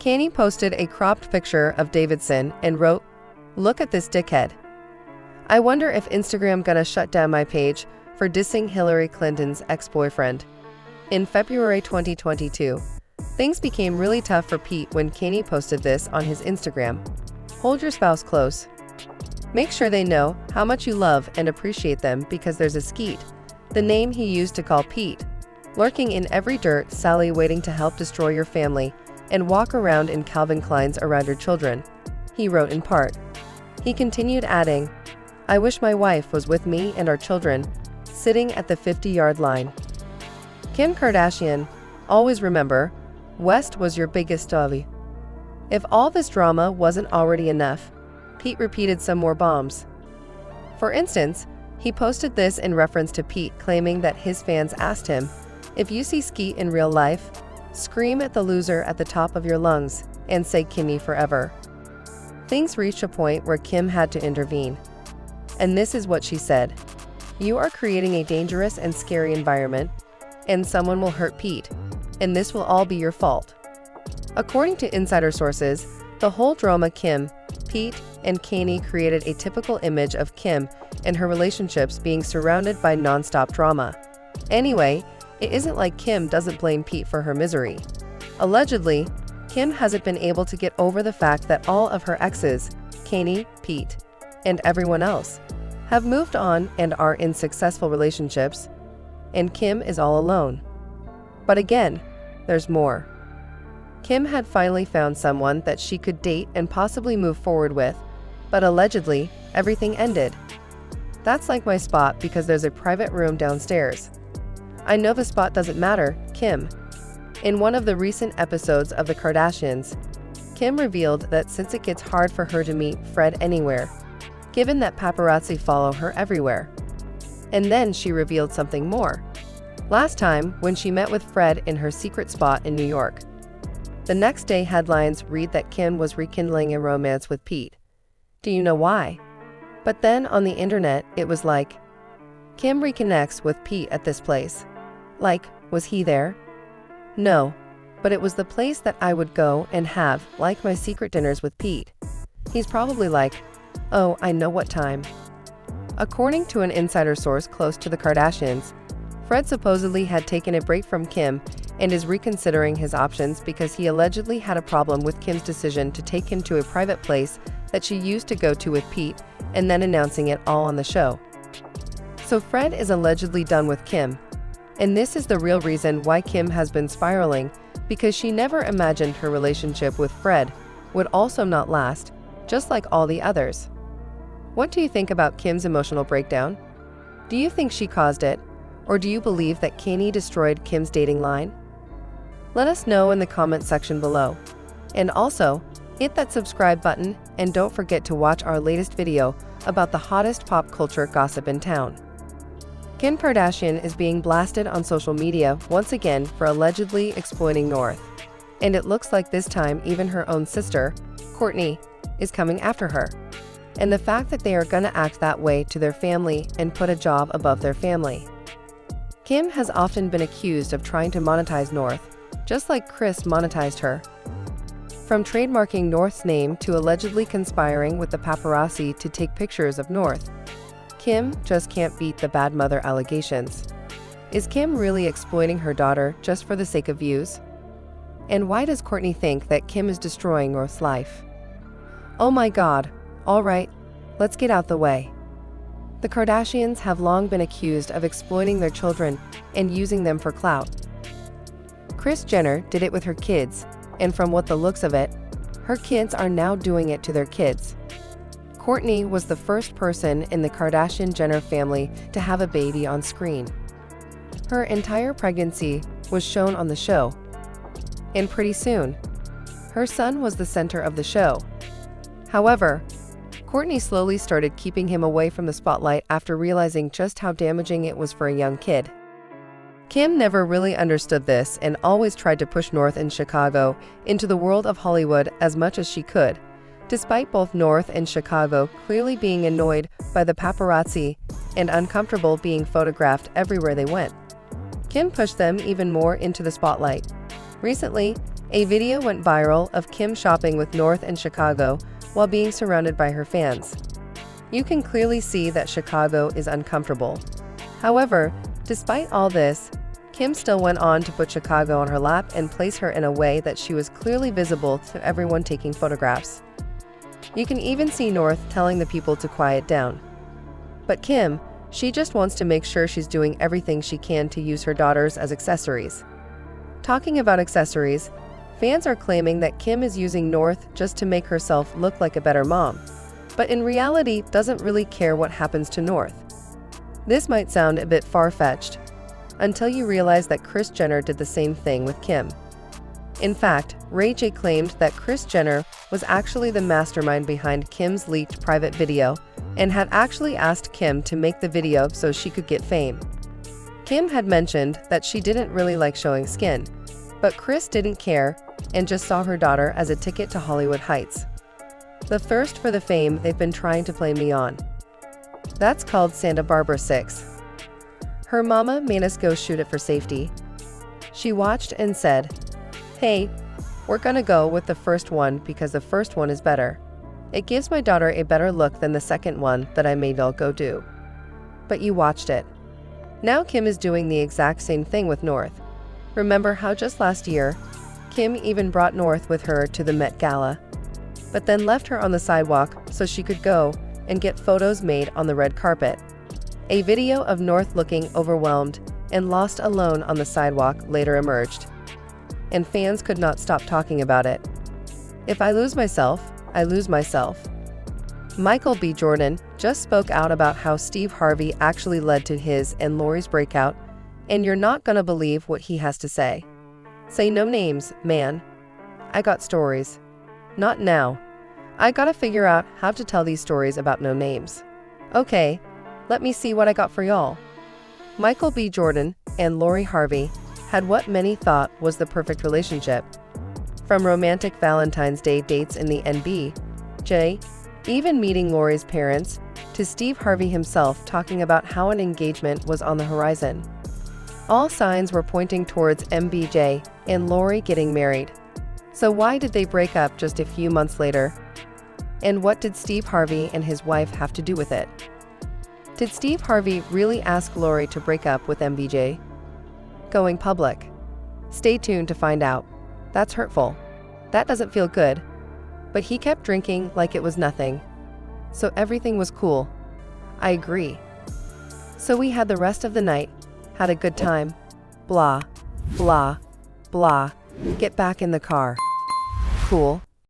Kanye posted a cropped picture of Davidson and wrote, "Look at this dickhead. I wonder if Instagram gonna shut down my page for dissing Hillary Clinton's ex-boyfriend." In February 2022, things became really tough for Pete when Kanye posted this on his Instagram. Hold your spouse close. Make sure they know how much you love and appreciate them, because there's a skeet, the name he used to call Pete, lurking in every dirt Sally, waiting to help destroy your family and walk around in Calvin Klein's around your children, he wrote in part. He continued, adding, "I wish my wife was with me and our children, sitting at the 50-yard line." Kim Kardashian, always remember, West was your biggest dolly. If all this drama wasn't already enough, Pete repeated some more bombs. For instance, he posted this in reference to Pete claiming that his fans asked him, "If you see Skeet in real life, scream at the loser at the top of your lungs and say Kimmy forever." Things reached a point where Kim had to intervene. And this is what she said: "You are creating a dangerous and scary environment, and someone will hurt Pete, and this will all be your fault." According to insider sources, the whole drama Kim, Pete, and Kanye created a typical image of Kim and her relationships being surrounded by non-stop drama. Anyway, it isn't like Kim doesn't blame Pete for her misery. Allegedly, Kim hasn't been able to get over the fact that all of her exes, Kanye, Pete, and everyone else, have moved on and are in successful relationships, and Kim is all alone. But again, there's more. Kim had finally found someone that she could date and possibly move forward with, but allegedly, everything ended. "That's like my spot because there's a private room downstairs. I know the spot doesn't matter, Kim." In one of the recent episodes of The Kardashians, Kim revealed that since it gets hard for her to meet Fred anywhere, given that paparazzi follow her everywhere. And then she revealed something more. Last time, when she met with Fred in her secret spot in New York. The next day, headlines read that Kim was rekindling a romance with Pete. Do you know why? But then on the internet, it was like, Kim reconnects with Pete at this place. Like, was he there? No, but it was the place that I would go and have, like, my secret dinners with Pete. He's probably like, oh, I know what time. According to an insider source close to the Kardashians, Fred supposedly had taken a break from Kim and is reconsidering his options because he allegedly had a problem with Kim's decision to take him to a private place that she used to go to with Pete and then announcing it all on the show. So Fred is allegedly done with Kim. And this is the real reason why Kim has been spiraling, because she never imagined her relationship with Fred would also not last, just like all the others. What do you think about Kim's emotional breakdown? Do you think she caused it, or do you believe that Kanye destroyed Kim's dating line? Let us know in the comment section below. And also, hit that subscribe button and don't forget to watch our latest video about the hottest pop culture gossip in town. Kim Kardashian is being blasted on social media once again for allegedly exploiting North. And it looks like this time even her own sister, Kourtney, is coming after her. And the fact that they are gonna act that way to their family and put a job above their family. Kim has often been accused of trying to monetize North, just like Kris monetized her. From trademarking North's name to allegedly conspiring with the paparazzi to take pictures of North, Kim just can't beat the bad mother allegations. Is Kim really exploiting her daughter just for the sake of views? And why does Kourtney think that Kim is destroying North's life? Oh my God, alright, let's get out the way. The Kardashians have long been accused of exploiting their children and using them for clout. Kris Jenner did it with her kids, and from what the looks of it, her kids are now doing it to their kids. Kourtney was the first person in the Kardashian-Jenner family to have a baby on screen. Her entire pregnancy was shown on the show. And pretty soon, her son was the center of the show. However, Kourtney slowly started keeping him away from the spotlight after realizing just how damaging it was for a young kid. Kim never really understood this and always tried to push North and Chicago into the world of Hollywood as much as she could, despite both North and Chicago clearly being annoyed by the paparazzi and uncomfortable being photographed everywhere they went. Kim pushed them even more into the spotlight. Recently, A video went viral of Kim shopping with North in Chicago while being surrounded by her fans. You can clearly see that Chicago is uncomfortable. However, despite all this, Kim still went on to put Chicago on her lap and place her in a way that she was clearly visible to everyone taking photographs. You can even see North telling the people to quiet down. But Kim, she just wants to make sure she's doing everything she can to use her daughters as accessories. Talking about accessories, fans are claiming that Kim is using North just to make herself look like a better mom, but in reality doesn't really care what happens to North. This might sound a bit far-fetched, until you realize that Kris Jenner did the same thing with Kim. In fact, Ray J claimed that Kris Jenner was actually the mastermind behind Kim's leaked private video and had actually asked Kim to make the video so she could get fame. Kim had mentioned that she didn't really like showing skin, but Kris didn't care and just saw her daughter as a ticket to Hollywood Heights. The thirst for the fame they've been trying to play me on. That's called Santa Barbara 6. Her mama made us go shoot it for safety. She watched and said, "Hey, we're gonna go with the first one because the first one is better. It gives my daughter a better look than the second one that I made y'all go do." But you watched it. Now Kim is doing the exact same thing with North. Remember how just last year, Kim even brought North with her to the Met Gala, but then left her on the sidewalk so she could go and get photos made on the red carpet. A video of North looking overwhelmed and lost alone on the sidewalk later emerged, and fans could not stop talking about it. If I lose myself, I lose myself. Michael B. Jordan just spoke out about how Steve Harvey actually led to his and Lori's breakout, and you're not gonna believe what he has to say. Say no names, man. I got stories. Not now. I gotta figure out how to tell these stories about no names. Okay, let me see what I got for y'all. Michael B. Jordan and Lori Harvey had what many thought was the perfect relationship. From romantic Valentine's Day dates in the NBA, even meeting Lori's parents, to Steve Harvey himself talking about how an engagement was on the horizon. All signs were pointing towards MBJ and Lori getting married. So why did they break up just a few months later? And what did Steve Harvey and his wife have to do with it? Did Steve Harvey really ask Lori to break up with MBJ? Going public. Stay tuned to find out. That's hurtful. That doesn't feel good. But he kept drinking like it was nothing. So everything was cool. I agree. So we had the rest of the night, had a good time. Blah, blah, blah. Get back in the car. Cool.